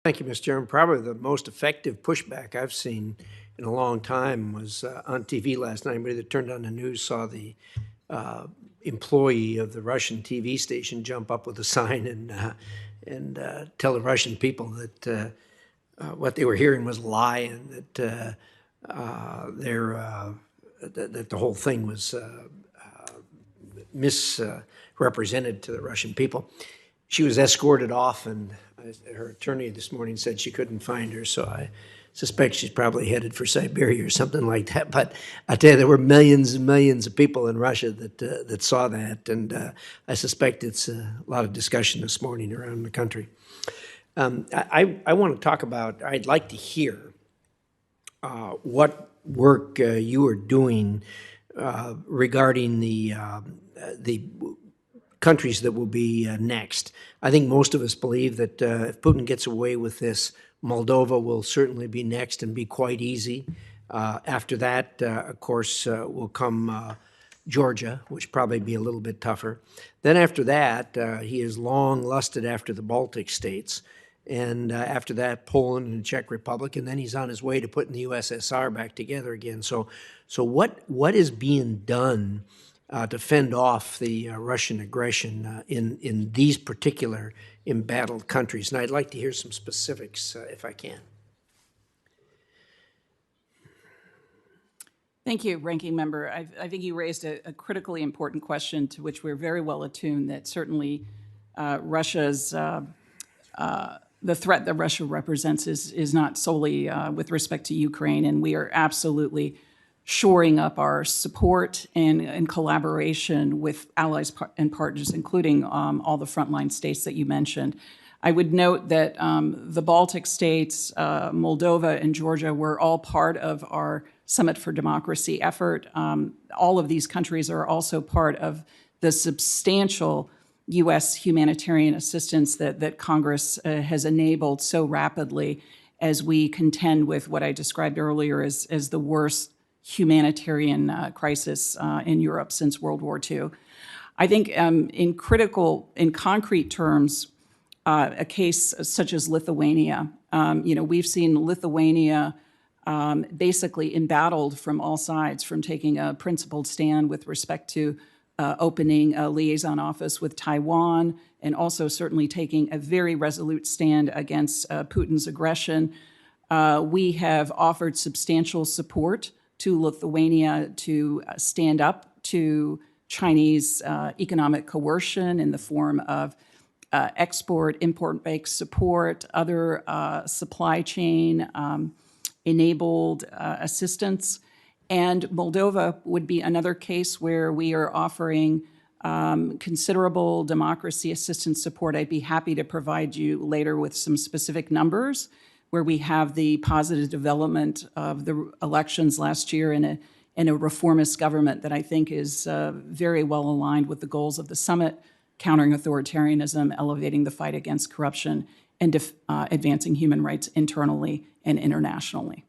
Thank you, Mr. Chairman. Probably the most effective pushback I've seen in a long time was on TV last night. Anybody that turned on the news saw the employee of the Russian TV station jump up with a sign and tell the Russian people that what they were hearing was a lie, and that that the whole thing was misrepresented to the Russian people. She was escorted off, and her attorney this morning said she couldn't find her, so I suspect she's probably headed for Siberia or something like that. But I tell you, there were millions and millions of people in Russia that saw that, and I suspect it's a lot of discussion this morning around the country. I want to talk about, I'd like to hear what work you are doing regarding the countries that will be next. I think most of us believe that if Putin gets away with this, Moldova will certainly be next and be quite easy. After that, of course, will come Georgia, which probably be a little bit tougher. Then after that, he has long lusted after the Baltic states. And after that, Poland and the Czech Republic, and then he's on his way to putting the USSR back together again. So what is being done to fend off the Russian aggression in these particular embattled countries? And I'd like to hear some specifics if I can. Thank you, Ranking Member. I think you raised a critically important question to which we're very well attuned, that certainly Russia's the threat that Russia represents is not solely with respect to Ukraine, and we are absolutely shoring up our support and collaboration with allies and partners, including all the frontline states that you mentioned. I would note that the Baltic states, Moldova and Georgia were all part of our Summit for Democracy effort. All of these countries are also part of the substantial U.S. humanitarian assistance that Congress has enabled so rapidly as we contend with what I described earlier as the worst humanitarian crisis in Europe since World War II. I think in concrete terms, a case such as Lithuania, we've seen Lithuania basically embattled from all sides, from taking a principled stand with respect to opening a liaison office with Taiwan, and also certainly taking a very resolute stand against Putin's aggression. We have offered substantial support to Lithuania to stand up to Chinese economic coercion in the form of import-based support, other supply chain enabled assistance. And Moldova would be another case where we are offering considerable democracy assistance support. I'd be happy to provide you later with some specific numbers, where we have the positive development of the elections last year in a reformist government that I think is very well aligned with the goals of the summit, countering authoritarianism, elevating the fight against corruption, and advancing human rights internally and internationally.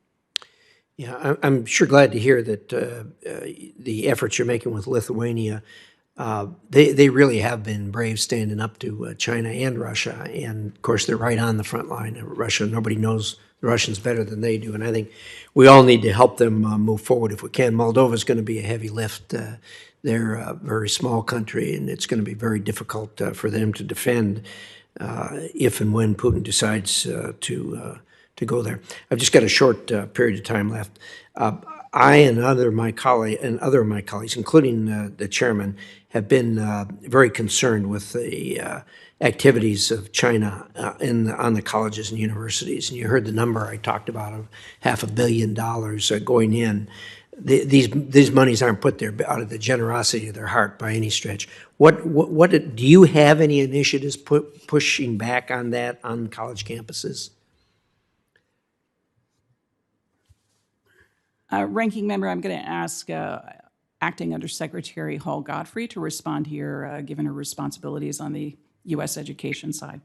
Yeah, I'm sure glad to hear that the efforts you're making with Lithuania, they really have been brave standing up to China and Russia. And of course, they're right on the front line of Russia. Nobody knows the Russians better than they do. And I think we all need to help them move forward if we can. Moldova is going to be a heavy lift. They're a very small country, and it's going to be very difficult for them to defend if and when Putin decides to go there. I've just got a short period of time left. I and other of my colleagues, including the chairman, have been very concerned with the activities of China on the colleges and universities. And you heard the number I talked about of $500 million going in. These monies aren't put there out of the generosity of their heart by any stretch. What do you have any initiatives pushing back on that on college campuses? Ranking Member, I'm going to ask Acting Undersecretary Hall Godfrey to respond here, given her responsibilities on the U.S. education side.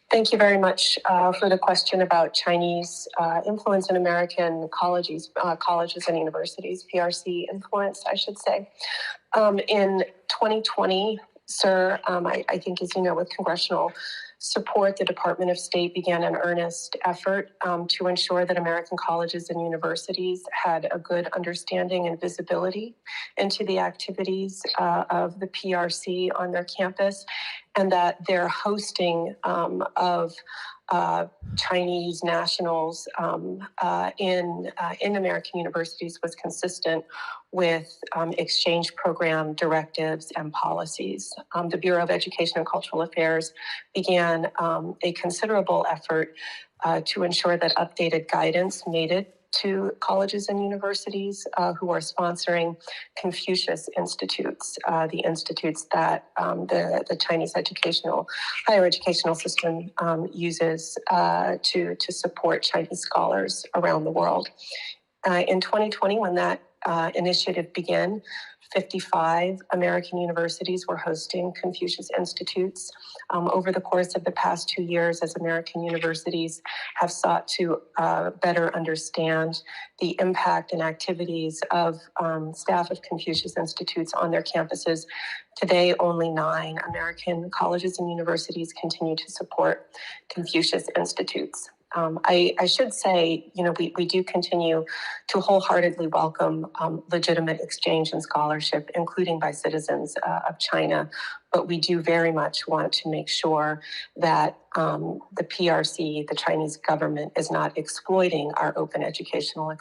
Thank you very much for the question about Chinese influence in American colleges and universities, PRC influence, I should say. In 2020, sir, I think, as you know, with congressional support, the Department of State began an earnest effort to ensure that American colleges and universities had a good understanding and visibility into the activities of the PRC on their campus, and that their hosting of Chinese nationals in American universities was consistent with exchange program directives and policies. The Bureau of Education and Cultural Affairs began a considerable effort to ensure that updated guidance made it to colleges and universities who are sponsoring Confucius Institutes, the institutes that the Chinese higher educational system uses to support Chinese scholars around the world. In 2020, when that initiative began, 55 American universities were hosting Confucius Institutes. Over the course of the past 2 years, as American universities have sought to better understand the impact and activities of staff of Confucius Institutes on their campuses, today only 9 American colleges and universities continue to support Confucius Institutes. I should say, we do continue to wholeheartedly welcome legitimate exchange and scholarship, including by citizens of China. But we do very much want to make sure that the PRC, the Chinese government, is not exploiting our open educational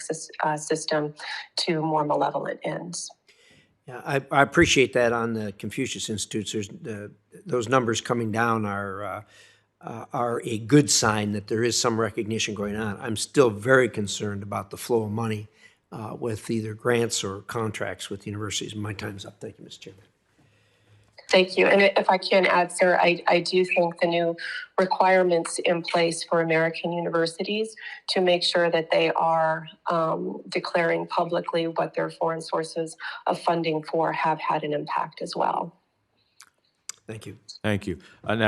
system to more malevolent ends. Yeah, I appreciate that on the Confucius Institutes. Those numbers coming down are a good sign that there is some recognition going on. I'm still very concerned about the flow of money with either grants or contracts with universities. My time's up. Thank you, Mr. Chairman. Thank you. And if I can add, sir, I do think the new requirements in place for American universities to make sure that they are declaring publicly what their foreign sources of funding for have had an impact as well. Thank you. Thank you.